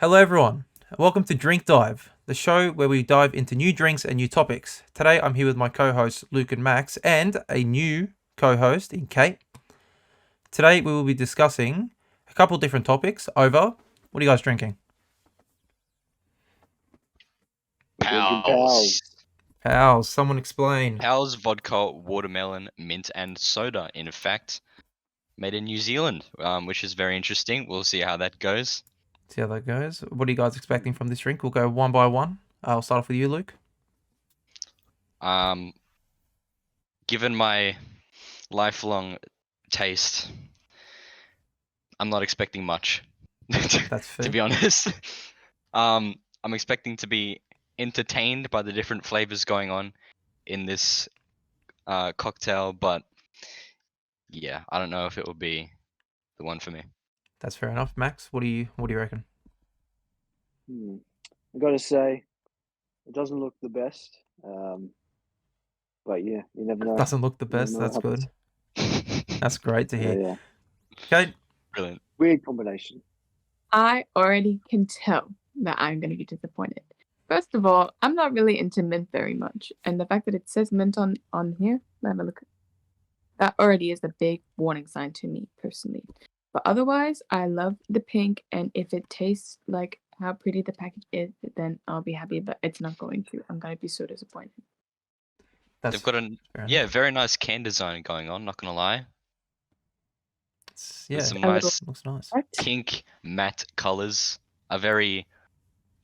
Hello, everyone. Welcome to Drink Dive, the show where we dive into new drinks and new topics. Today, I'm here with my co-hosts Luke and Max, and a new co-host in Kate. Today, we will be discussing a couple different topics over. What are you guys drinking? Pals. Pals, someone explain. Pals vodka, watermelon, mint, and soda. In fact, made in New Zealand, which is very interesting. We'll see how that goes. See how that goes. What are you guys expecting from this drink? We'll go one by one. I'll start off with you, Luke. Given my lifelong taste, I'm not expecting much. That's fair. To be honest, I'm expecting to be entertained by the different flavors going on in this cocktail, but yeah, I don't know if it will be the one for me. That's fair enough. Max, what do you reckon? I gotta say, it doesn't look the best. But yeah, you never know. Doesn't look the best. know That's what good. happens. That's great to hear. Yeah. Kate? Brilliant. Weird combination. I already can tell that I'm going to be disappointed. First of all, I'm not really into mint very much, and the fact that it says mint on here, let me have a look. That already is a big warning sign to me personally. But otherwise, I love the pink, and if it tastes like how pretty the package is, then I'll be happy. But it's not going to. I'm going to be so disappointed. They've got a very nice can design going on. Not gonna lie. Yeah, with some looks nice. Pink matte colors. A very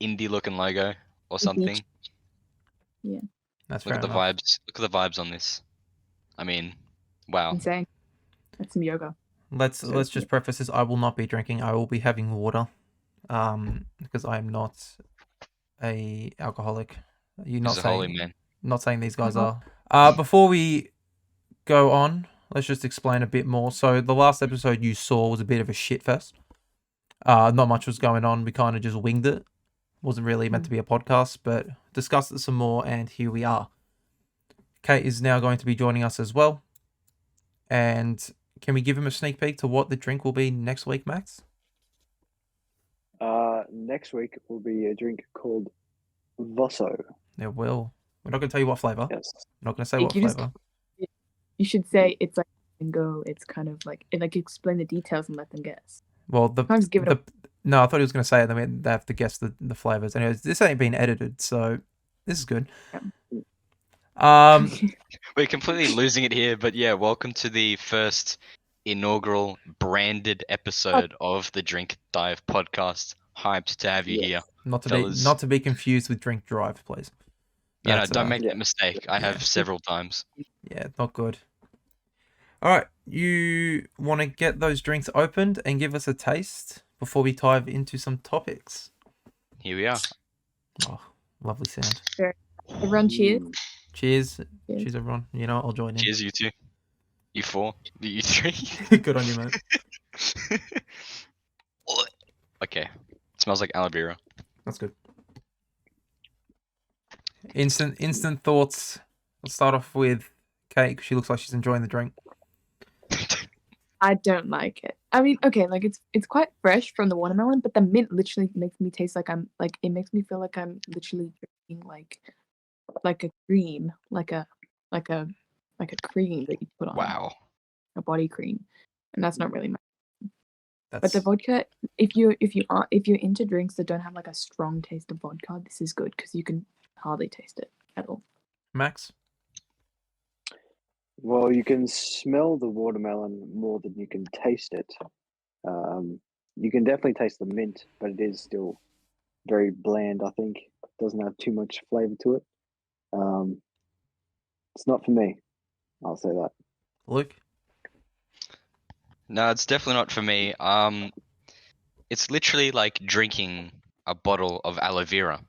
indie looking logo or something. Yeah. That's Look fair at the enough. vibes. Look at the vibes on this. I mean, wow. Insane. That's some yoga. Let's just preface this. I will not be drinking. I will be having water, because I am not a alcoholic. You're not He's a holy saying man. not saying these guys are. Before we go on, let's just explain a bit more. So the last episode you saw was a bit of a shit fest. Not much was going on. We kind of just winged it. Wasn't really meant to be a podcast, but discussed it some more, and here we are. Kate is now going to be joining us as well. And can we give him a sneak peek to what the drink will be next week, Max? Next week will be a drink called Vosso. There will. We're not going to tell you what flavor. Yes. We're not going to say what flavor. You should say it's like go. It's kind of like explain the details and let them guess. Well, Sometimes give it no, I thought he was going to say it. Then they have to guess the flavors. Anyways, this ain't been edited, so this is good. We're completely losing it here, but yeah, welcome to the first inaugural branded episode of the Drink Dive podcast. Hyped to have you here. Not fellas. to be confused with Drink Drive, please. Yeah, no, That's, don't make that mistake. I have several times. Yeah, not good. All right, you want to get those drinks opened and give us a taste before we dive into some topics? Here we are. Oh, lovely sound. Everyone, cheers. Cheers. Cheers, everyone. You know what? I'll join in. Cheers, you two. You four. You three. Good on you, mate. Okay. Smells like aloe vera. That's good. Instant thoughts. Let's start off with Kate, 'cause she looks like she's enjoying the drink. I don't like it. I mean, okay, like it's quite fresh from the watermelon, but the mint literally makes me taste like it makes me feel like I'm literally drinking like a cream, like a cream that you put on. Wow. A body cream, and that's not really my. That's... But the vodka, if you're into drinks that don't have like a strong taste of vodka, this is good because you can hardly taste it at all. Max? Well, you can smell the watermelon more than you can taste it. You can definitely taste the mint, but it is still very bland, I think. It doesn't have too much flavor to it. It's not for me. I'll say that. Luke? No, it's definitely not for me. It's literally like drinking a bottle of aloe vera.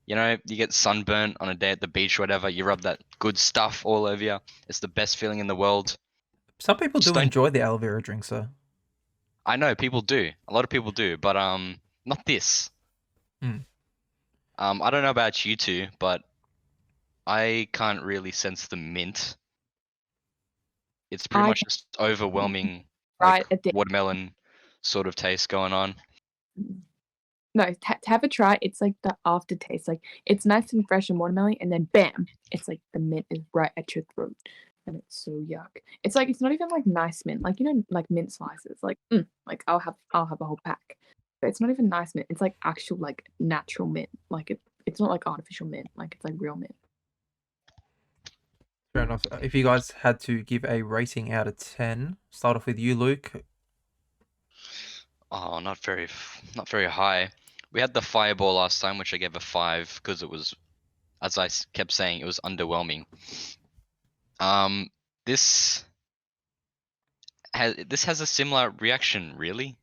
You know, you get sunburnt on a day at the beach or whatever, you rub that good stuff all over you. It's the best feeling in the world. Some people do enjoy the aloe vera drinks, though. I know, people do. A lot of people do, but not this. I don't know about you two, but I can't really sense the mint. It's pretty much just overwhelming, like watermelon sort of taste going on. No, to have a try. It's like the aftertaste. Like it's nice and fresh and watermelon, and then bam, it's like the mint is right at your throat, and it's so yuck. It's like it's not even like nice mint, like like mint slices. Like I'll have a whole pack, but it's not even nice mint. It's like actual like natural mint. Like it's not like artificial mint. Like it's like real mint. Fair enough. If you guys had to give a rating out of 10, start off with you, Luke. Oh, not very high. We had the Fireball last time, which I gave a 5 because it was, as I kept saying, it was underwhelming. This has a similar reaction, really.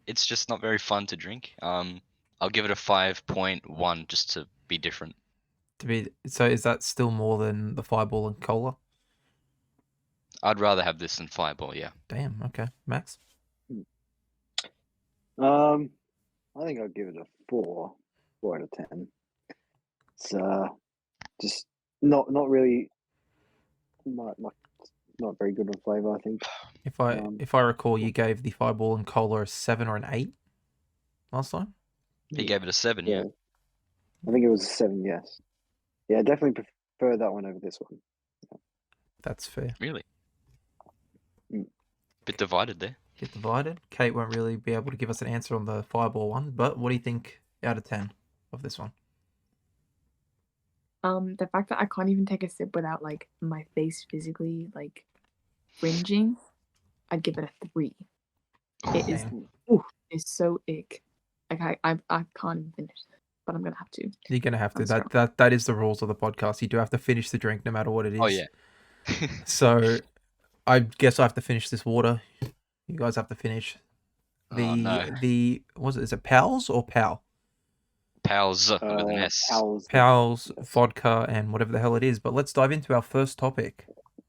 It's just not very fun to drink. I'll give it a 5.1 just to be different. So is that still more than the Fireball and Cola? I'd rather have this than Fireball, yeah. Damn. Okay, Max. I think I'll give it a 4 out of 10. It's just not really not very good on flavor, I think. If I recall, you gave the Fireball and Cola a 7 or an 8 last time. He gave it a 7, yeah. I think it was a 7, yes. Yeah, I definitely prefer that one over this one. That's fair. Really? Mm. Bit divided there. Get divided. Kate won't really be able to give us an answer on the Fireball one, but what do you think out of 10 of this one? The fact that I can't even take a sip without like my face physically like cringing, I'd give it a 3. It is Damn. it's so ick. Like I can't even finish it, but I'm gonna have to. You're gonna have to. I'm sorry. That is the rules of the podcast. You do have to finish the drink no matter what it is. Oh, yeah. So I guess I have to finish this water. You guys have to finish Oh, no. Is it Pals or Pal? Pals with an S. Pals, vodka, and whatever the hell it is. But let's dive into our first topic,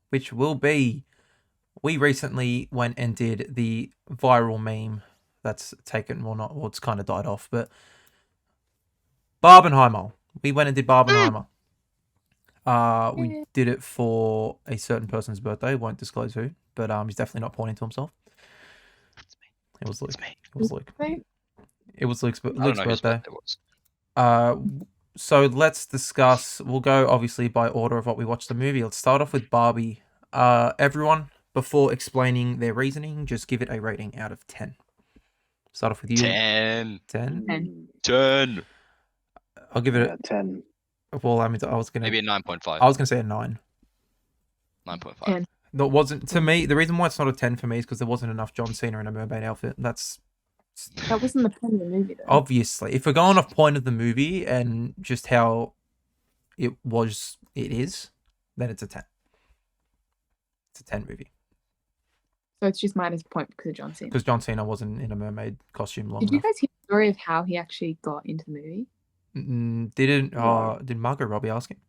which will be, we recently went and did the viral meme that's taken, well, it's kind of died off, but Barbenheimer. We went and did Barbenheimer. We did it for a certain person's birthday. Won't disclose who, but he's definitely not pointing to himself. It was Luke. It's me. It was Luke. It was Luke's I don't know whose birthday. birthday was. So let's discuss. We'll go obviously by order of what we watched the movie. Let's start off with Barbie. Everyone, before explaining their reasoning, just give it a rating out of 10. Start off with you. 10. 10. 10. I'll give it 10. Well, I mean, I was gonna Maybe a 9.5. I was gonna say a 9. 9.5. 10. No, it wasn't to me. The reason why it's not a 10 for me is because there wasn't enough John Cena in a mermaid outfit. That wasn't the point of the movie, though. Obviously, if we're going off point of the movie and just how it is, then it's a 10. It's a 10 movie. So it's just minus point because of John Cena. Because John Cena wasn't in a mermaid costume long Did you enough. guys hear the story of how he actually got into the movie? Did Margot Robbie ask him?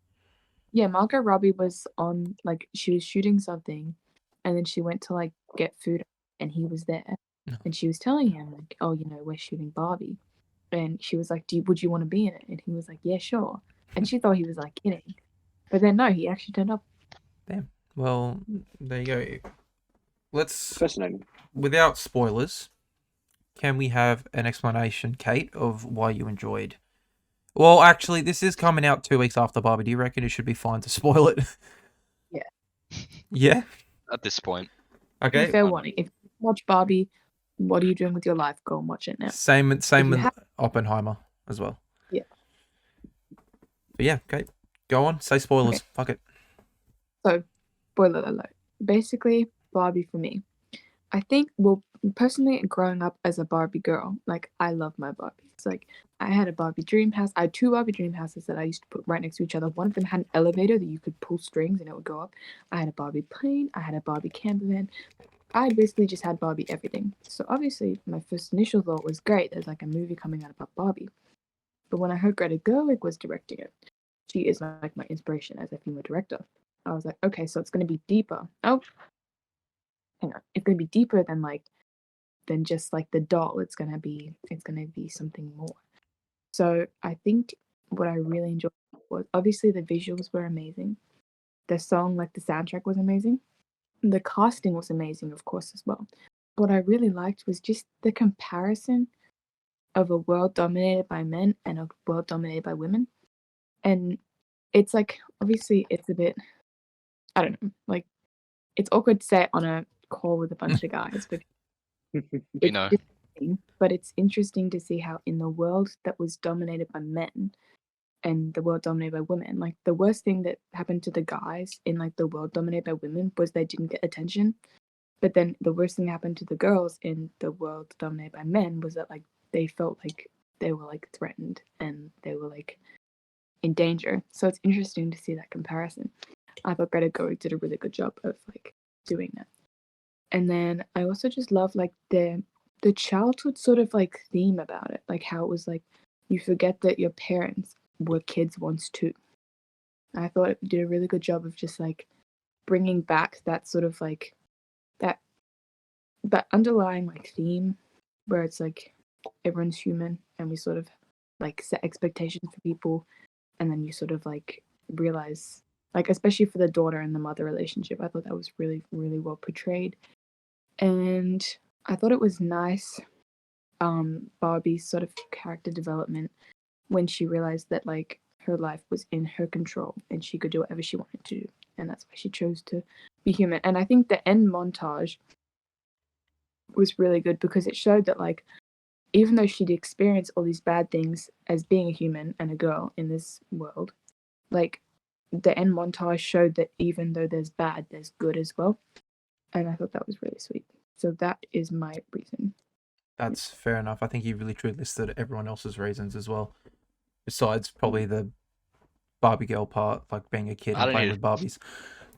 Yeah, Margot Robbie was on, like, she was shooting something, and then she went to, like, get food, and he was there. No. And she was telling him, like, oh, we're shooting Barbie. And she was like, would you want to be in it? And he was like, yeah, sure. And she thought he was, like, kidding. But then, no, he actually turned up. Damn. Well, there you go. Let's, Fascinating. without spoilers, can we have an explanation, Kate, of why you enjoyed? Well, actually, this is coming out 2 weeks after Barbie. Do you reckon it should be fine to spoil it? Yeah. Yeah? At this point. Okay. Fair warning. If you watch Barbie, what are you doing with your life? Go and watch it now. Same with have- Oppenheimer as well. Yeah. But yeah, Kate, go on. Say spoilers. Okay. Fuck it. So, spoiler alert. Basically, Barbie for me. I think, well, personally, growing up as a Barbie girl, like, I love my Barbies. Like, I had a Barbie dream house. I had 2 Barbie dream houses that I used to put right next to each other. One of them had an elevator that you could pull strings and it would go up. I had a Barbie plane. I had a Barbie camper van. I basically just had Barbie everything. So obviously, my first initial thought was, great, there's like a movie coming out about Barbie. But when I heard Greta Gerwig was directing it, she is like my inspiration as a female director. I was like, okay, so it's going to be deeper. Oh, hang on. It's going to be deeper than just like the doll. It's going to be something more. So I think what I really enjoyed was, obviously the visuals were amazing. The song, like the soundtrack, was amazing. The casting was amazing, of course, as well. What I really liked was just the comparison of a world dominated by men and a world dominated by women. And it's like, obviously, it's a bit, I don't know, like, it's awkward to say it on a call with a bunch of guys, but We know. but it's interesting to see how in the world that was dominated by men and the world dominated by women, like the worst thing that happened to the guys in like the world dominated by women was they didn't get attention. But then the worst thing that happened to the girls in the world dominated by men was that like they felt like they were like threatened and they were like in danger. So it's interesting to see that comparison. I thought Greta Gerwig did a really good job of like doing that. And then I also just love like the childhood sort of like theme about it, like how it was like you forget that your parents were kids once too. I thought it did a really good job of just like bringing back that sort of like that underlying like theme where it's like everyone's human and we sort of like set expectations for people, and then you sort of like realize, like especially for the daughter and the mother relationship, I thought that was really really well portrayed. And I thought it was nice, Barbie's sort of character development when she realized that like her life was in her control and she could do whatever she wanted to do, and that's why she chose to be human. And I think the end montage was really good because it showed that like even though she'd experienced all these bad things as being a human and a girl in this world, like the end montage showed that even though there's bad, there's good as well. And I thought that was really sweet. So that is my reason. That's fair enough. I think you really truly listed everyone else's reasons as well. Besides probably the Barbie girl part, like being a kid I and don't playing need with Barbies.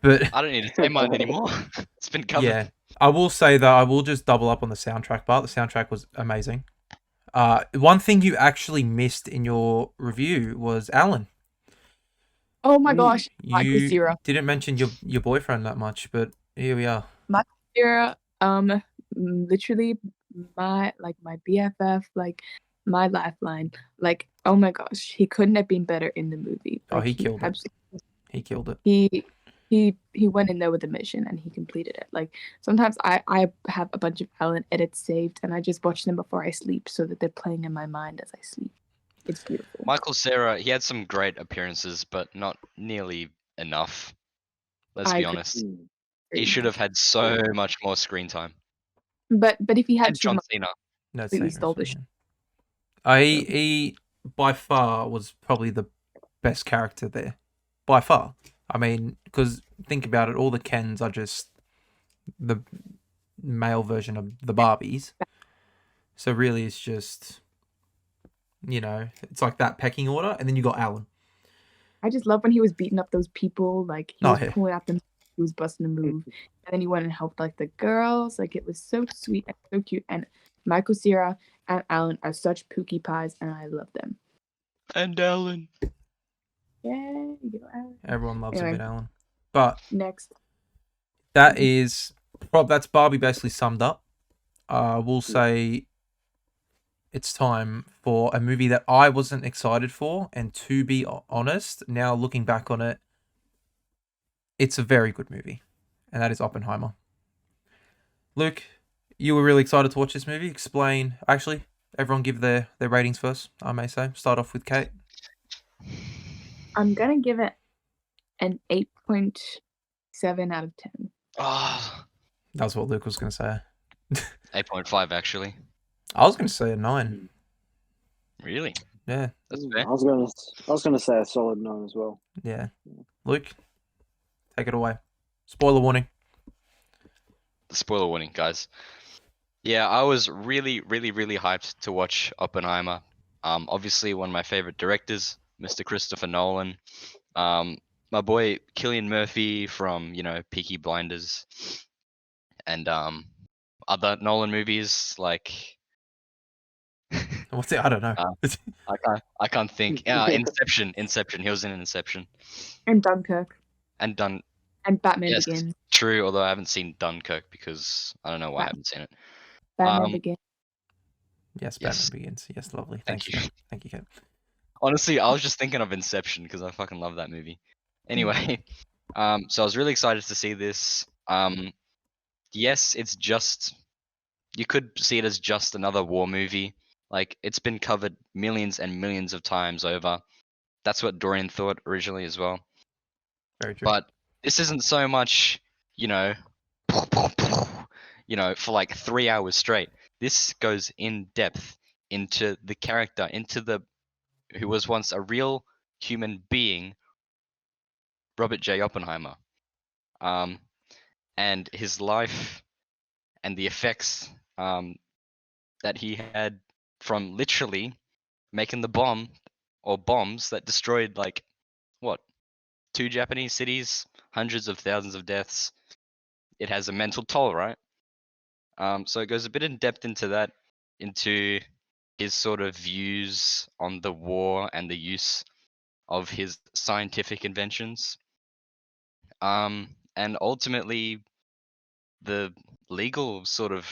But I don't need to say mine anymore. It's been covered. yeah, I will say that I will just double up on the soundtrack part. The soundtrack was amazing. One thing you actually missed in your review was Alan. Oh my gosh, Michael You Cera. didn't mention your boyfriend that much, but here we are. Cera, literally my BFF, like my lifeline. Like, oh my gosh, he couldn't have been better in the movie. Oh, Like, he killed it. absolutely, He killed it. he went in there with a mission and he completed it. Like sometimes I have a bunch of Alan edits saved and I just watch them before I sleep so that they're playing in my mind as I sleep. It's beautiful. Michael Cera, he had some great appearances, but not nearly enough. Let's I be agree. honest. He should have had so much more screen time. But if he had And too John much, Cena. That's completely Cena stole as the well, show. yeah. He by far was probably the best character there. By far. I mean, because think about it, all the Kens are just the male version of the Barbies. So really it's just, you know, it's like that pecking order, and then you got Alan. I just love when he was beating up those people. Like he Oh, was yeah. pulling out them, he was busting a move, and then he went and helped like the girls. Like it was so sweet and so cute. And Michael Cera and Alan are such pookie pies, and I love them. And Alan. Yay, go Alan. Everyone loves Anyway. a bit Alan. But Next, that's Barbie basically summed up. We'll say it's time for a movie that I wasn't excited for, and to be honest, now looking back on it, it's a very good movie, and that is Oppenheimer. Luke, you were really excited to watch this movie. Explain. Actually, everyone give their ratings first, I may say. Start off with Kate. I'm gonna give it an 8.7 out of 10. Oh, That's what Luke was going to say. 8.5 actually. I was going to say a 9. Really? Yeah, That's I fair. was gonna say a solid 9 as well. yeah. Luke, take it away. Spoiler warning. Spoiler warning, guys. Yeah, I was really, really, really hyped to watch Oppenheimer. Obviously one of my favorite directors, Mr. Christopher Nolan. My boy Cillian Murphy from, Peaky Blinders, and other Nolan movies like What's it? I don't know. I can't think. Inception. He was in Inception And Dunkirk and done. and Batman Yes, Begins. true. Although I haven't seen Dunkirk because I don't know why I haven't seen it. Batman Begins. Yes, Yes. Batman Begins. Yes, lovely. Thank Thanks, you. Kate. Thank you, Kate. Honestly, I was just thinking of Inception because I fucking love that movie. Anyway, so I was really excited to see this. Yes, it's just, you could see it as just another war movie, Like it's been covered millions and millions of times over. That's what Dorian thought originally as well. Very true. But this isn't so much, you know, for like 3 hours straight. This goes in depth into the character, into the who was once a real human being, Robert J. Oppenheimer, and his life and the effects that he had from literally making the bomb or bombs that destroyed like what 2 Japanese cities, hundreds of thousands of deaths. It has a mental toll, right? So it goes a bit in depth into that, into his sort of views on the war and the use of his scientific inventions. And ultimately the legal sort of,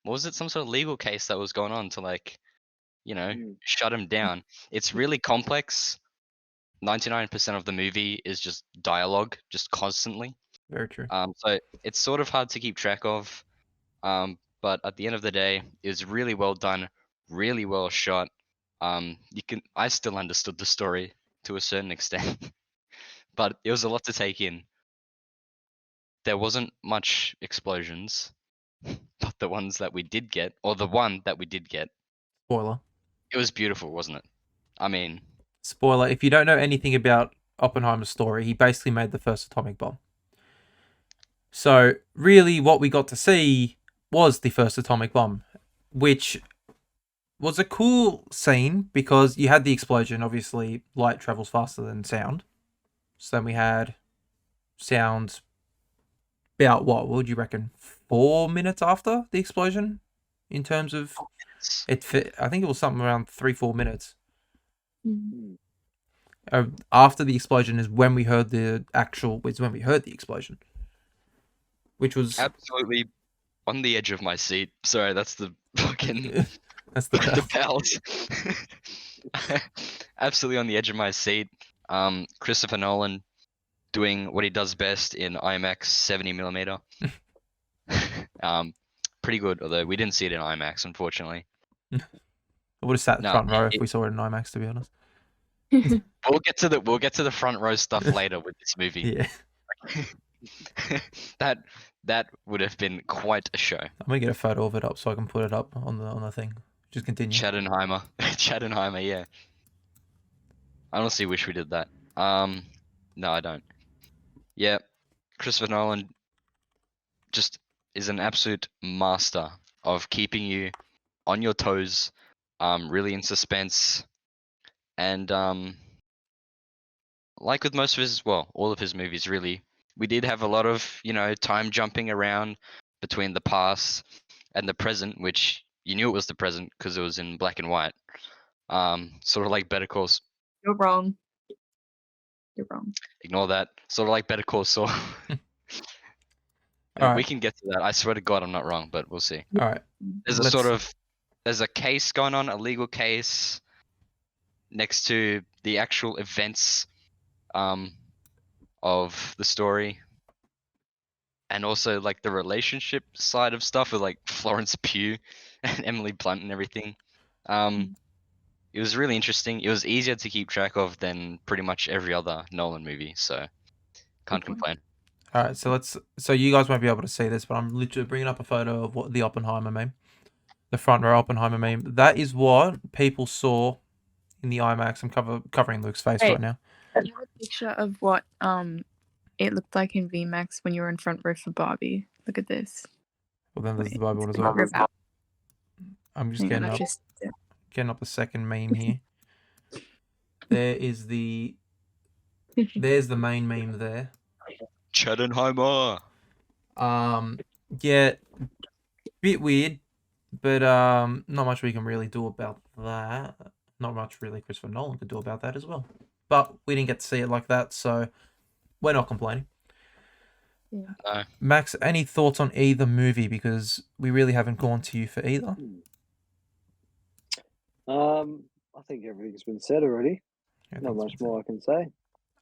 what was it, some sort of legal case that was going on to like, shut him down. It's really complex. 99% of the movie is just dialogue, just constantly. Very true. So it's sort of hard to keep track of. But at the end of the day, it was really well done, really well shot. I still understood the story to a certain extent, but it was a lot to take in. There wasn't much explosions, but the ones that we did get, or the one that we did get, Spoiler. it was beautiful, wasn't it? I mean, Spoiler. If you don't know anything about Oppenheimer's story, he basically made the first atomic bomb. So really what we got to see was the first atomic bomb, which was a cool scene because you had the explosion. Obviously, light travels faster than sound. So then we had sound about what would you reckon? 4 minutes after the explosion, in terms of it. I think it was something around 3-4 minutes. Mm. After the explosion is when we heard the explosion, which was absolutely on the edge of my seat. Sorry, that's the fucking that's the the best. bells. Absolutely on the edge of my seat. Christopher Nolan doing what he does best in IMAX 70mm. Pretty good, although we didn't see it in IMAX, unfortunately. I would have sat No, front row if we saw it in IMAX, to be honest. We'll get to the front row stuff later with this movie. Yeah. that would have been quite a show. I'm gonna get a photo of it up so I can put it up on the thing. Just continue. Chattenheimer, yeah. I honestly wish we did that. No, I don't. Yeah, Christopher Nolan just is an absolute master of keeping you on your toes, really in suspense, and like with most of his, well, all of his movies, really, we did have a lot of, time jumping around between the past and the present, which you knew it was the present because it was in black and white. Sort of like Better Call. You're wrong. You're wrong. Ignore that. Sort of like Better Call Saul. Alright. We can get to that. I swear to God, I'm not wrong, but we'll see. All right. There's a case going on, a legal case, next to the actual events of the story, and also like the relationship side of stuff with like Florence Pugh and Emily Blunt and everything. It was really interesting. It was easier to keep track of than pretty much every other Nolan movie, so can't complain. All right. So you guys won't be able to see this, but I'm literally bringing up a photo of what the Oppenheimer meme, the front row Oppenheimer meme. That is what people saw in the IMAX. I'm covering Luke's face right now. I have a picture of what it looked like in VMAX when you were in front row for Barbie. Look at this. Well, then there's the Bible one as Front well. row. I'm just Hang on, getting up the second meme here. There's the main meme there. Chattenheimer. Yeah, bit weird, but not much we can really do about that. Not much really Christopher Nolan could do about that as well. But we didn't get to see it like that, so we're not complaining. Yeah. No. Max, any thoughts on either movie? Because we really haven't gone to you for either. I think everything's been said already. Not much more I can say.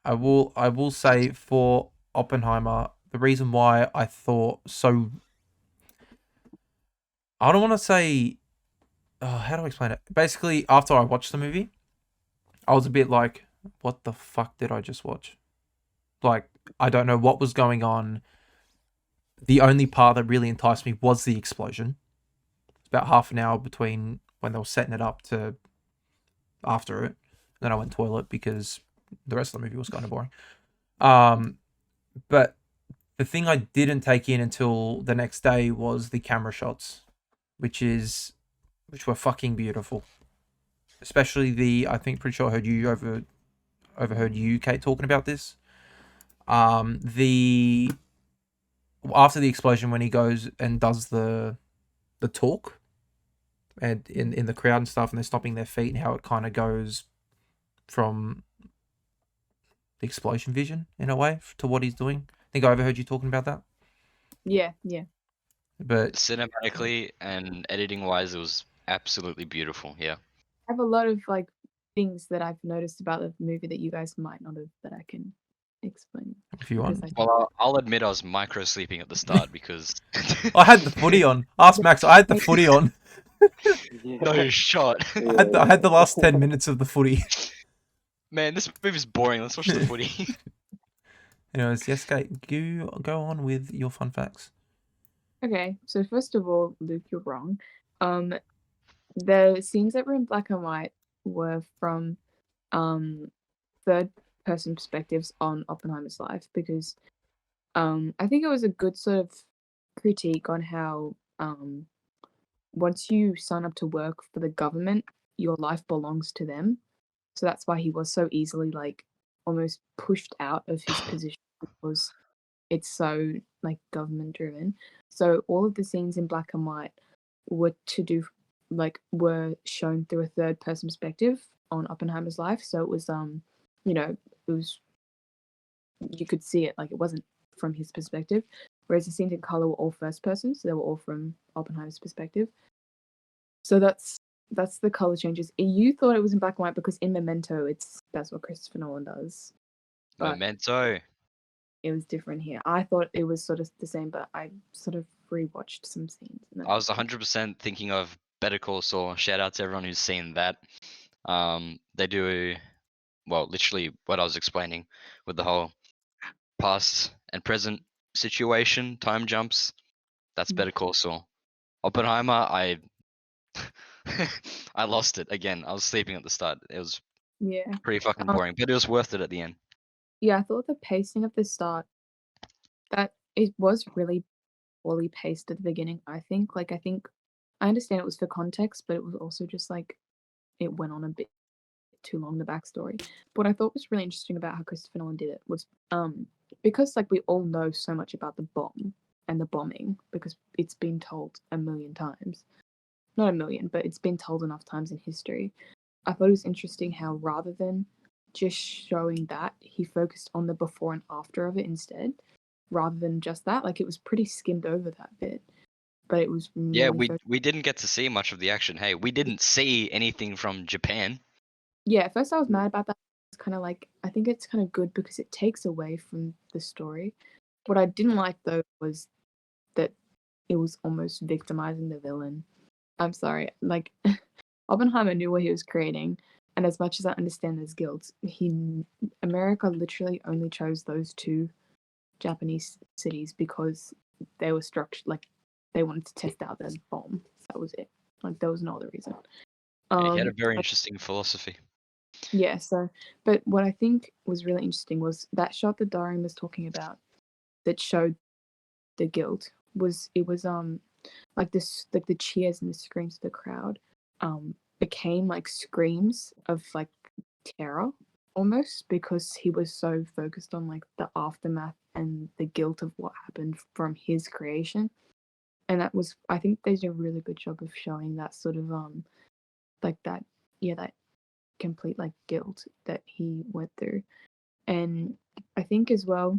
I will say for Oppenheimer, the reason why I thought so, I don't want to say how do I explain it? Basically, after I watched the movie, I was a bit like, what the fuck did I just watch? Like, I don't know what was going on. The only part that really enticed me was the explosion. It's about half an hour between when they were setting it up to after it. Then I went toilet because the rest of the movie was kind of boring. But the thing I didn't take in until the next day was the camera shots, which were fucking beautiful. Especially pretty sure I heard you overheard you, Kate, talking about this. The after the explosion, when he goes and does the talk, and in the crowd and stuff, and they're stomping their feet, and how it kind of goes from the explosion vision in a way to what he's doing. I think I overheard you talking about that. Yeah. But Cinematically and editing wise, it was absolutely beautiful. Yeah. I have a lot of like things that I've noticed about the movie that you guys might not have that I can explain. if you want, because Well, I'll admit I was micro sleeping at the start because I had the footy on. Ask Max. I had the footy on. Yeah. no shot. I had the last 10 minutes of the footy. Man, this movie's boring. Let's watch the footy. Anyways, yes, Kate, you go on with your fun facts. Okay, so first of all, Luke, you're wrong. The scenes that were in black and white were from third person perspectives on Oppenheimer's life because I think it was a good sort of critique on how once you sign up to work for the government, your life belongs to them. So that's why he was so easily like almost pushed out of his position because it's so like government driven. So all of the scenes in black and white were were shown through a third person perspective on Oppenheimer's life. So it was it was, you could see it, like it wasn't from his perspective. Whereas the scenes in color were all first person, so they were all from Oppenheimer's perspective. So that's the color changes. You thought it was in black and white because in Memento, that's what Christopher Nolan does. But Memento. it was different here. I thought it was sort of the same, but I sort of rewatched some scenes. And I was 100% thinking of Better Call Saul. Shout out to everyone who's seen that. They do, well, literally what I was explaining with the whole past and present situation, time jumps. That's Better Call Saul. Oppenheimer, I lost it again. I was sleeping at the start. It was yeah, pretty fucking boring, but it was worth it at the end. yeah. I thought the pacing of the start, that it was really poorly paced at the beginning. I think I understand it was for context, but it was also just like it went on a bit too long, the backstory. But what I thought was really interesting about how Christopher Nolan did it was because like we all know so much about the bomb and the bombing because it's been told a million times. Not a million, but it's been told enough times in history. I thought it was interesting how rather than just showing that, he focused on the before and after of it instead, rather than just that. Like it was pretty skimmed over that bit, but it was really Yeah, we didn't get to see much of the action. Hey, we didn't see anything from Japan. Yeah, at first I was mad about that. It's kind of like, I think it's kind of good because it takes away from the story. What I didn't like though was that it was almost victimizing the villain. I'm sorry, like Oppenheimer knew what he was creating, and as much as I understand there's guilt, America literally only chose those two Japanese cities because they were structured like they wanted to test out their bomb. That was it. Like there was no other reason. He had a very interesting philosophy. Yeah, so but what I think was really interesting was that shot that Dorian was talking about that showed the guilt was like this, like the cheers and the screams of the crowd became like screams of like terror almost because he was so focused on like the aftermath and the guilt of what happened from his creation. And that was, I think they did a really good job of showing that sort of like that complete like guilt that he went through. And I think as well,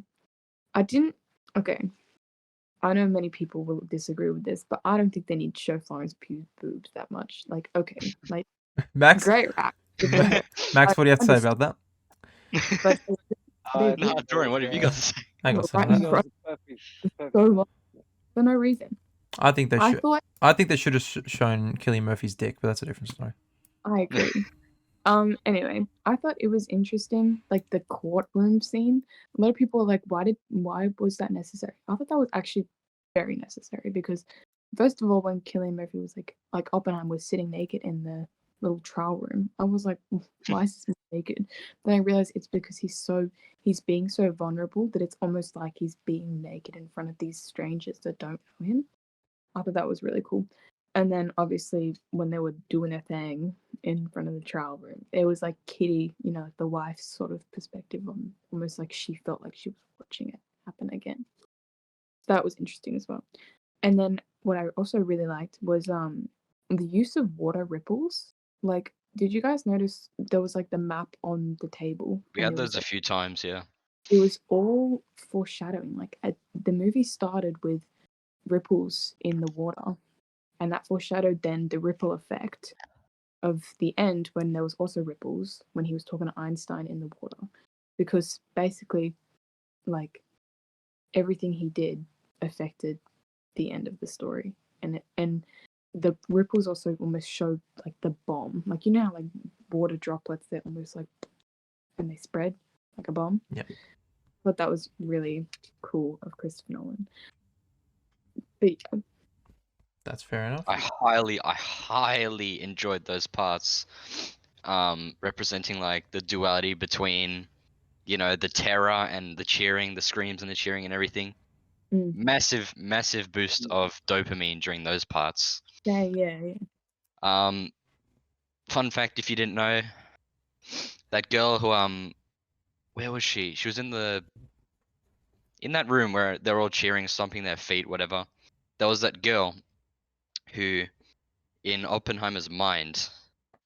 I know many people will disagree with this, but I don't think they need to show Florence Pugh's boobs that much. Like, okay, like Max, great rap. Max, what do you have to say about that? But Dorian, what have you got to say? Hang on, Right say in that. front Perfect. so long for no reason. I think they I should. thought I think they should have shown Cillian Murphy's dick, but that's a different story. I agree. Anyway, I thought it was interesting, like the courtroom scene. A lot of people were like, why was that necessary? I thought that was actually very necessary because first of all, when Cillian Murphy was like Oppenheimer was sitting naked in the little trial room, I was like, why is this man naked? Then I realized it's because he's being so vulnerable that it's almost like he's being naked in front of these strangers that don't know him. I thought that was really cool. And then obviously when they were doing their thing in front of the trial room, it was like Kitty, the wife's sort of perspective on almost like she felt like she was watching it happen again. That was interesting as well. And then what I also really liked was the use of water ripples. Like, did you guys notice there was like the map on the table? We and had it was those a few times, yeah. it was all foreshadowing. Like the movie started with ripples in the water, and that foreshadowed then the ripple effect of the end when there was also ripples when he was talking to Einstein in the water, because basically, like everything he did affected the end of the story, and the ripples also almost showed like the bomb, like how like water droplets they're almost like and they spread like a bomb. Yep. But that was really cool of Christopher Nolan. But yeah. That's fair enough. I highly enjoyed those parts, representing like the duality between, the terror and the cheering, the screams and the cheering and everything. Mm. Massive boost of dopamine during those parts. Yeah. Fun fact, if you didn't know, that girl who where was she? She was in that room where they're all cheering, stomping their feet, whatever. There was that girl who, in Oppenheimer's mind,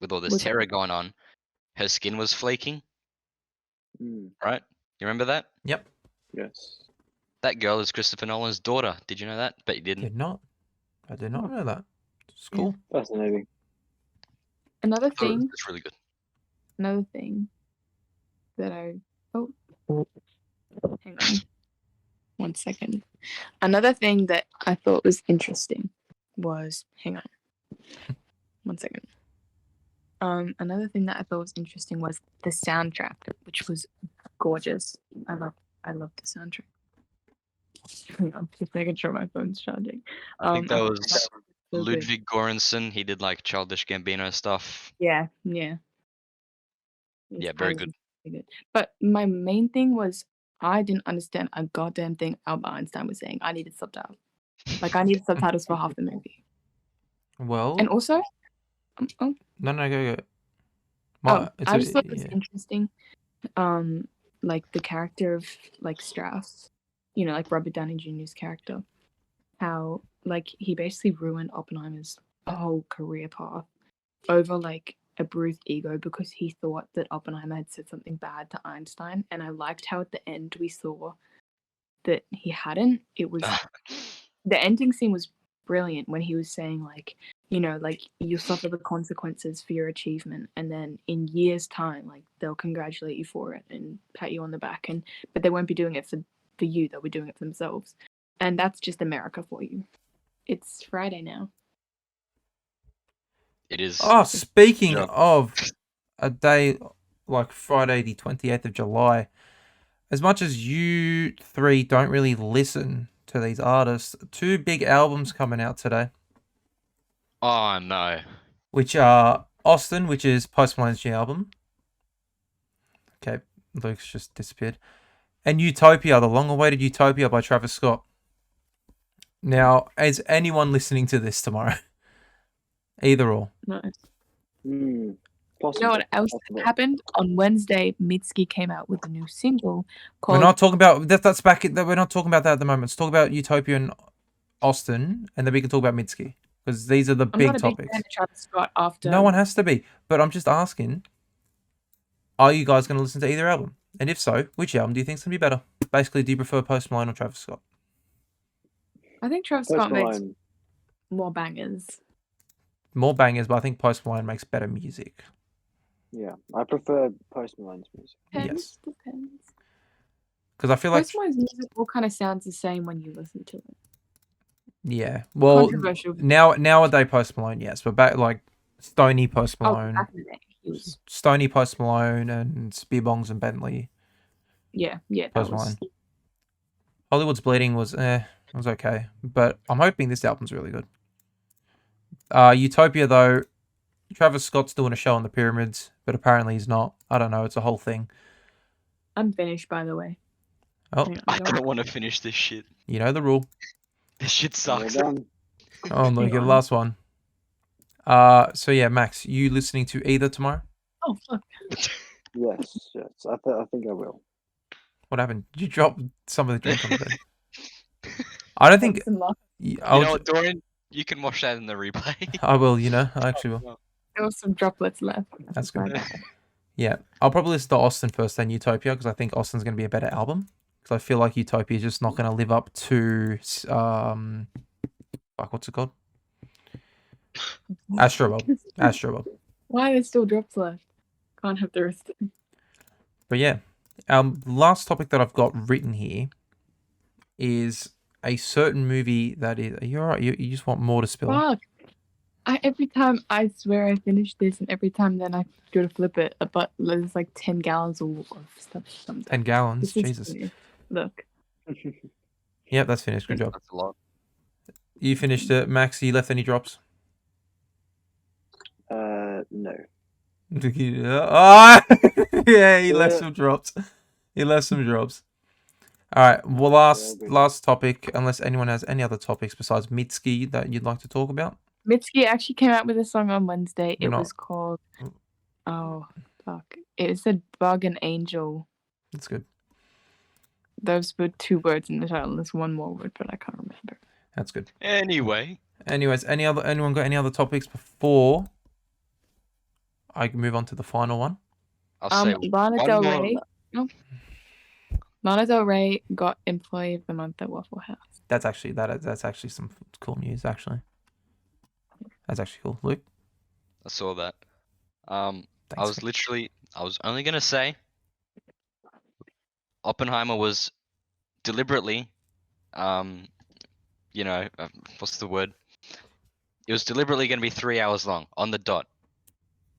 with all this Was terror going on, her skin was flaking, Mm, right? You remember that? Yep. yes. That girl is Christopher Nolan's daughter. Did you know that? Bet you didn't. Did not. I did not Oh. know that. It's Yeah. cool. Fascinating. Another I thought it was thing just really good. that hang on 1 second. Another thing that I thought was interesting was hang on 1 second. Another thing that I thought was interesting was the soundtrack, which was gorgeous. I love the soundtrack. Hang on, just making sure my phone's charging. I think that thought was so good. Ludwig Göransson. He did like Childish Gambino stuff. Yeah. Yeah, It's very really good. good. But my main thing was I didn't understand a goddamn thing Albert Einstein was saying. I needed subtitles. Like I needed subtitles for half the movie. Well, And also, no, go. I just thought it was interesting. Like the character of like Strauss, like Robert Downey Jr.'s character, how like he basically ruined Oppenheimer's whole career path over like a bruised ego because he thought that Oppenheimer had said something bad to Einstein, and I liked how at the end we saw that he hadn't. It was the ending scene was brilliant when he was saying like, like you'll suffer the consequences for your achievement, and then in years' time, like they'll congratulate you for it and pat you on the back, but they won't be doing it for you. They'll be doing it for themselves, and that's just America for you. It's Friday now. It is. Oh, speaking Yeah. of a day like Friday, the 28th of July, as much as you three don't really listen to these artists, two big albums coming out today, Oh no. which are Austin, which is Post Malone's new album. Okay, Luke's just disappeared. And Utopia, the long-awaited Utopia by Travis Scott. Now, is anyone listening to this tomorrow? Either or. No. Possible. You know what else Possible. happened? On Wednesday, Mitski came out with a new single We're called not talking about that's back. We're not talking about that at the moment. Let's talk about Utopia and Austin, and then we can talk about Mitski because these are the I'm big not a big topics. fan of Travis Scott after No one has to be, but I'm just asking: are you guys going to listen to either album? And if so, which album do you think's going to be better? Basically, do you prefer Post Malone or Travis Scott? I think Travis Post Scott makes Malone. more bangers. More bangers, but I think Post Malone makes better music. Yeah, I prefer Post Malone's music. Yes. Depends. Because I feel like Post Malone's music all kind of sounds the same when you listen to it. Yeah. Well, Controversial. nowadays Post Malone, yes, but back like Stony Post Oh, Malone, back in the day, he was. Stony Post Malone, and Spearbongs and Bentley Yeah, that Post was. Malone. Hollywood's Bleeding was okay, but I'm hoping this album's really good. Utopia though, Travis Scott's doing a show on the Pyramids, but apparently he's not. I don't know. It's a whole thing. I'm finished, by the way. Oh, Hang on, I don't- don't want to finish this shit. you know the rule. This shit Well sucks. done. Oh, look, Hang the on. last one. So yeah, Max, you listening to either tomorrow? Oh fuck! Yes. I think I will. What happened? Did you drop some of the drink on the bed? I don't think. Some luck. I You would know what, Dorian? You can watch that in the replay. I will. You know, I actually will. There was some droplets left. That's my good. bad. Yeah, I'll probably listen to Austin first, then Utopia, because I think Austin's going to be a better album. Because I feel like Utopia is just not going to live up to fuck, what's it called? Astrobob. Astrobob. Why are there still drops left? Can't have the rest. But yeah, last topic that I've got written here is a certain movie that is. Are you alright? You just want more to spill? Fuck! Every time I swear I finish this, and every time then I go to flip it, but there's like 10 gallons of stuff. Something. 10 gallons. This is Jesus. funny. Look, Yep, that's finished. Good job. That's a lot. You finished it, Max. You left any drops? No. Oh, yeah, he left some drops. He left some drops. All right. Well, last topic. Unless anyone has any other topics besides Mitski that you'd like to talk about. Mitski actually came out with a song on Wednesday. It Not- was called. Oh fuck! It said "Bug and Angel." That's good. Those were 2 words in the title. There's one more word, but I can't remember. That's good. Anyway, Anyways, anyone got any other topics before I can move on to the final one? I'll say Lana one Del more. Rey. No. Lana Del Rey got Employee of the Month at Waffle House. That's actually some cool news. Actually, that's actually cool. Luke, I saw that. thanks. I was only gonna say Oppenheimer was deliberately, what's the word? It was deliberately gonna be 3 hours long on the dot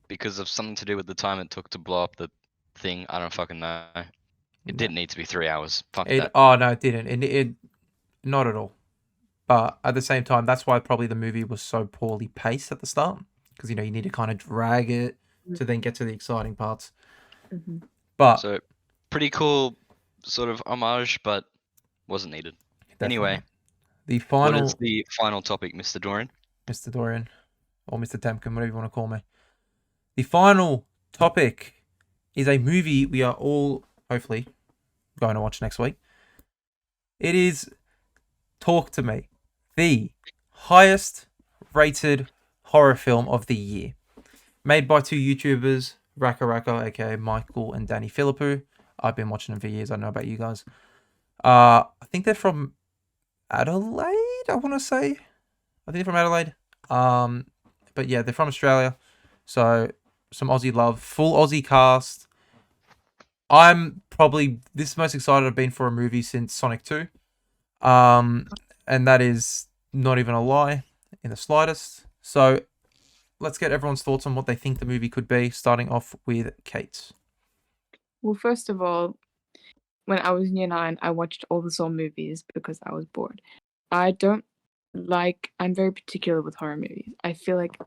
because of something to do with the time it took to blow up the thing. I don't fucking know. It didn't need to be 3 hours. Fuck that. Oh no, it didn't. It not at all. But at the same time, that's why probably the movie was so poorly paced at the start, because you need to kind of drag it to then get to the exciting parts. Mm-hmm. But So pretty cool sort of homage, but wasn't needed. definitely Anyway, not. The what final, is the final topic, Mr. Dorian? Mr. Dorian, or Mr. Temkin, whatever you want to call me. The final topic is a movie we are all hopefully going to watch next week. It is Talk to Me, the highest rated horror film of the year. Made by 2 YouTubers, Raka Raka, aka Michael and Danny Philippou. I've been watching them for years. I don't know about you guys. I think they're from Adelaide, I want to say. I think they're from Adelaide. But yeah, they're from Australia. So some Aussie love. Full Aussie cast. I'm probably this most excited I've been for a movie since Sonic 2. And that is not even a lie in the slightest. So let's get everyone's thoughts on what they think the movie could be, starting off with Kate. Well, first of all, when I was in year 9, I watched all the Saw movies because I was bored. I'm very particular with horror movies. I feel like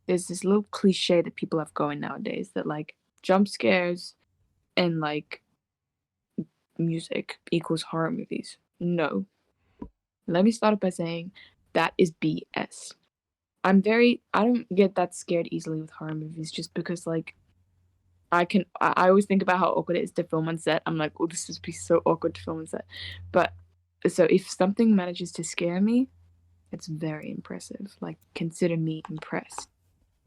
there's this little cliche that people have going nowadays that like jump scares and like music equals horror movies. No. Let me start off by saying that is BS. I don't get that scared easily with horror movies just because like I always think about how awkward it is to film on set. I'm like, oh, this would be so awkward to film on set. But so if something manages to scare me, it's very impressive. Like, consider me impressed.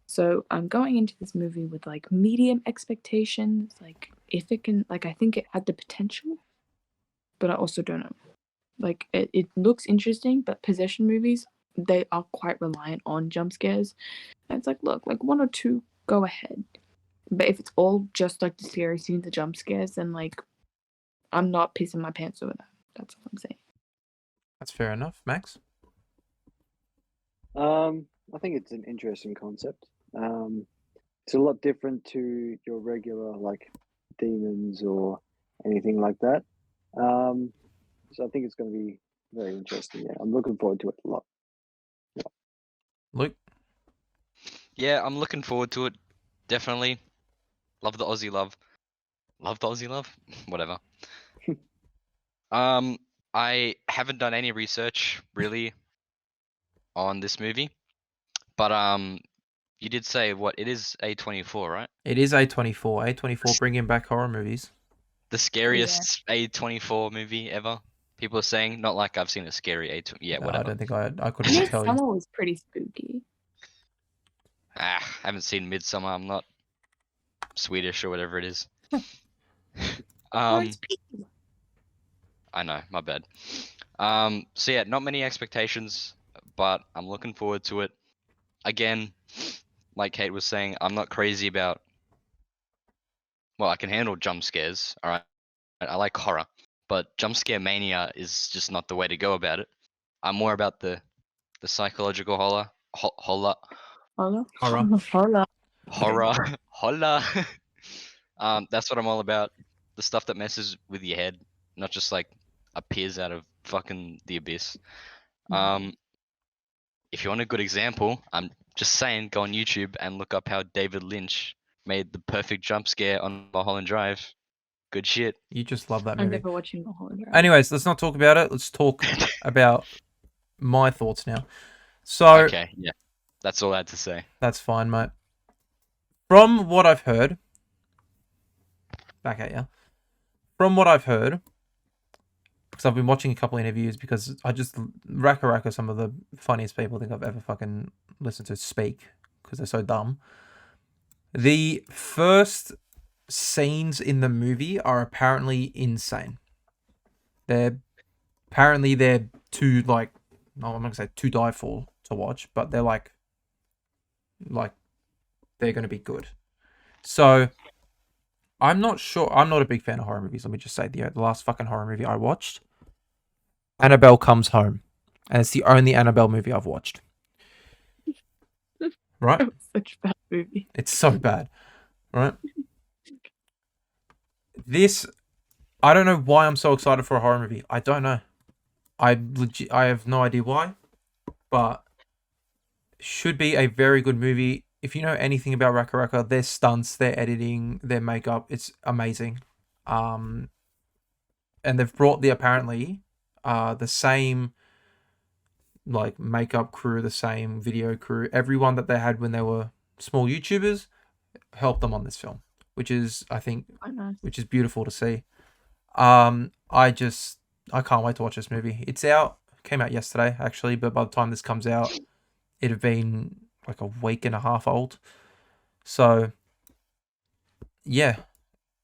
So I'm going into this movie with like medium expectations. Like, if it can, like, I think it had the potential, but I also don't know. Like, it looks interesting, but possession movies, they are quite reliant on jump scares. And it's like, look, like 1 or 2, go ahead. But if it's all just like the scary scenes, the jump scares, then like I'm not pissing my pants over that. That's all I'm saying. That's fair enough. Max? I think it's an interesting concept. It's a lot different to your regular like demons or anything like that. So I think it's going to be very interesting. Yeah, I'm looking forward to it a lot. Luke? Yeah, I'm looking forward to it. Definitely. Love the Aussie love. Love the Aussie love? Whatever. I haven't done any research really on this movie, but you did say what it is A24, right? It is A24. A24 bringing back horror movies. The scariest A24 movie ever. People are saying, not like I've seen a scary A24. Yeah, No, I whatever. don't think I couldn't even tell you. Midsummer was pretty spooky. Haven't seen Midsummer. I'm not Swedish or whatever it is. Oh, it's people. I know, my bad. So yeah, not many expectations, but I'm looking forward to it. Again, like Kate was saying, I'm not crazy about. Well, I can handle jump scares. All right, I like horror, but jump scare mania is just not the way to go about it. I'm more about the psychological horror, Hola. Horror. Hola. horror, horror. That's what I'm all about. The stuff that messes with your head, not just like appears out of fucking the abyss. If you want a good example, I'm just saying, go on YouTube and look up how David Lynch made the perfect jump scare on Mulholland Drive. Good shit. You just love that I'm movie. never watching Mulholland Drive. Anyways, let's not talk about it. Let's talk about my thoughts now. So, Okay, yeah. That's all I had to say. that's fine, mate. From what I've heard, back at you. From what I've heard, because I've been watching a couple interviews, because Raka Raka, some of the funniest people I think I've ever fucking listened to speak, because they're so dumb. The first scenes in the movie are apparently insane. They're too, like, no, I'm not gonna say to die for to watch, but they're like they're gonna be good. So I'm not sure. I'm not a big fan of horror movies. Let me just say the last fucking horror movie I watched, Annabelle Comes Home, and it's the only Annabelle movie I've watched. Right? That was such a bad movie. It's so bad, right? I don't know why I'm so excited for a horror movie. I don't know. I have no idea why, but should be a very good movie. If you know anything about Raka Raka, their stunts, their editing, their makeup, it's amazing. And they've brought the same like makeup crew, the same video crew, everyone that they had when they were small YouTubers, helped them on this film, which is, I think, Quite nice. which is beautiful to see. I can't wait to watch this movie. It came out yesterday actually, but by the time this comes out, it'd have been like a week and a half old. So yeah,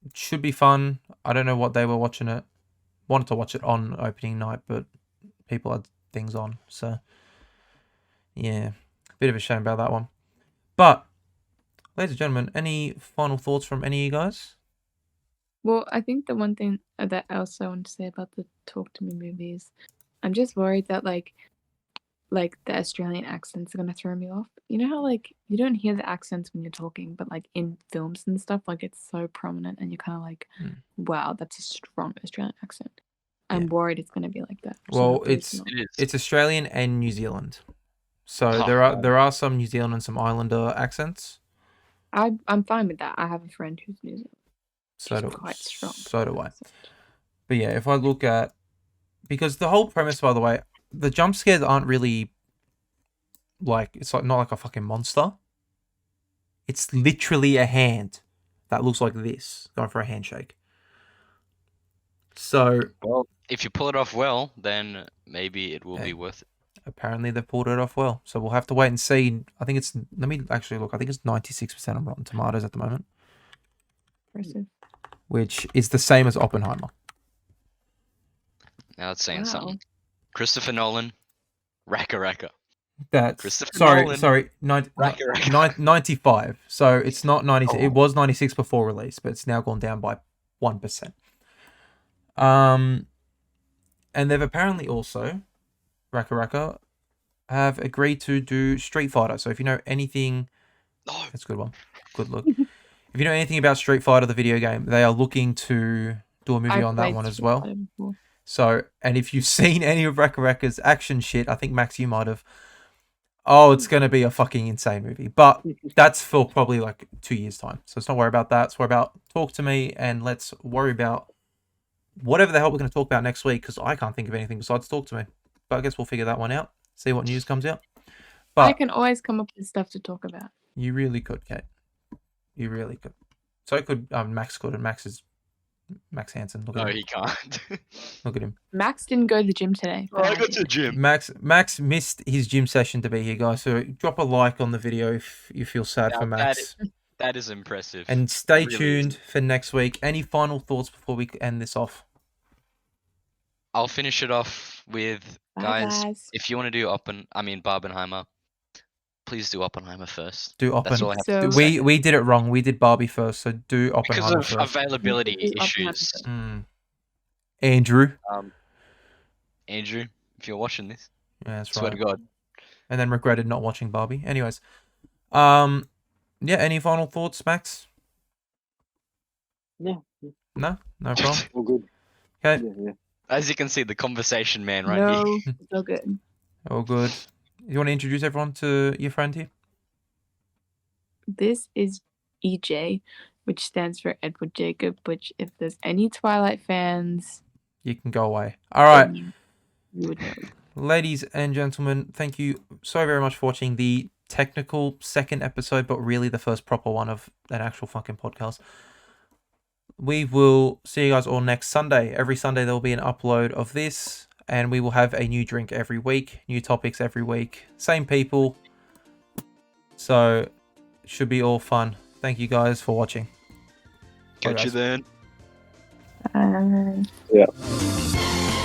it should be fun. I don't know what they were watching it. Wanted to watch it on opening night, but people had things on. So yeah, bit of a shame about that one. But ladies and gentlemen, any final thoughts from any of you guys? Well, I think the one thing that I also want to say about the Talk to Me movies, I'm just worried that like the Australian accents are gonna throw me off. You know how like you don't hear the accents when you're talking, but like in films and stuff, like it's so prominent, and you're kind of like, wow, that's a strong Australian accent. I'm worried it's gonna be like that. Well, hopefully it's not. It is. it's Australian and New Zealand. So Oh, there are some New Zealand and some Islander accents. I'm fine with that. I have a friend who's New Zealand. So She's do, quite strong. so do I. But yeah, if I look at, because the whole premise, by the way, the jump scares aren't really like, it's like not like a fucking monster. It's literally a hand that looks like this going for a handshake. So Well, if you pull it off well, then maybe it will Hey. be worth it. apparently they've pulled it off well. So we'll have to wait and see. I think it's, let me actually look. I think it's 96% on Rotten Tomatoes at the moment, Impressive. which is the same as Oppenheimer. Now it's saying Wow. something. Christopher Nolan, Raka Raka. That's Christopher sorry, Nolan. sorry, 95. So it's not 96. Oh. It was 96 before release, but it's now gone down by 1%. And they've apparently also, Raka Raka, have agreed to do Street Fighter. So if you know anything, No. that's a good one. Good look. If you know anything about Street Fighter, the video game, they are looking to do a movie I've on that played one as Street well. Fighter before. So, and if you've seen any of Rekka's action shit, I think Max, you might have. Oh, it's going to be a fucking insane movie. But that's for probably like 2 years' time. So let's not worry about that. Let's worry about talk to me and let's worry about whatever the hell we're going to talk about next week because I can't think of anything besides talk to me. But I guess we'll figure that one out. See what news comes out. I But can always come up with stuff to talk about. you really could, Kate. You really could. So could Max could, and Max is Max Hansen. Look at No, him. he can't. Look at him. Max didn't go to the gym today. Oh, but I I got did. to the gym. Max missed his gym session to be here, guys. So drop a like on the video if you feel sad Now for Max. That is impressive. And stay Really tuned for next week. Any final thoughts before we end this off? I'll finish it off with Bye, guys. If you want to do Barbenheimer, please do Oppenheimer first. Do That's all I Oppenheimer. have to So- say. We did it wrong. We did Barbie first, so do Because Oppenheimer of first. availability Do Oppenheimer issues. first. Andrew. Andrew, if you're watching this, Yeah, that's swear right. to God. And then regretted not watching Barbie. Anyways, yeah. Any final thoughts, Max? No, No problem. all good. Okay, Yeah. As you can see, the conversation man right No, here. it's all good. all good. You want to introduce everyone to your friend here? This is EJ, which stands for Edward Jacob, which if there's any Twilight fans, You can go away. All right. then you would know. Ladies and gentlemen, thank you so very much for watching the technical second episode, but really the first proper one of an actual fucking podcast. We will see you guys all next Sunday. Every Sunday there will be an upload of this, and we will have a new drink every week, new topics every week, same people. So it should be all fun. Thank you guys for watching. Bye, Catch you guys. then. Bye. Yeah.